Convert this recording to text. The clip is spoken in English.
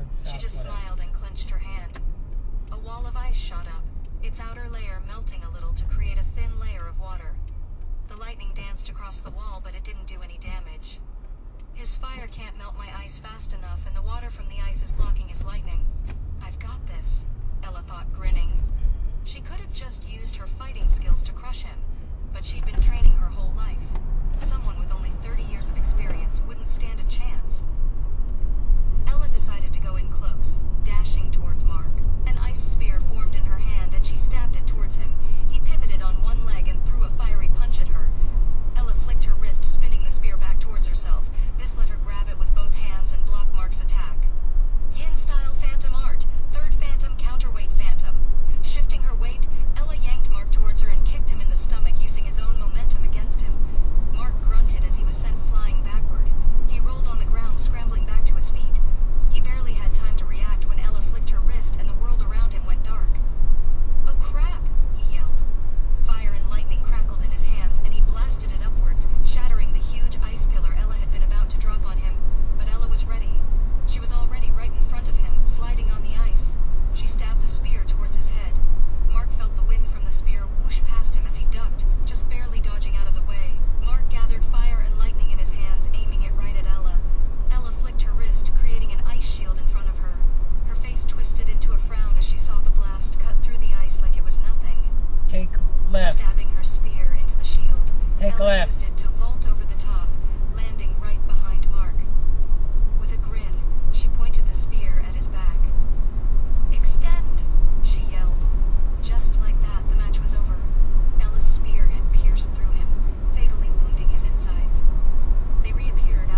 She just smiled and clenched her hand. A wall of ice shot up, its outer layer melting a little to create a thin layer of water. The lightning danced across the wall, but it didn't do any damage. His fire can't melt my ice fast enough, and the water from the ice is blocking his lightning. I've got this, Ella thought, grinning. She could have just used her fighting skills to crush him, but she'd been training her whole life. Someone with only 30 years of experience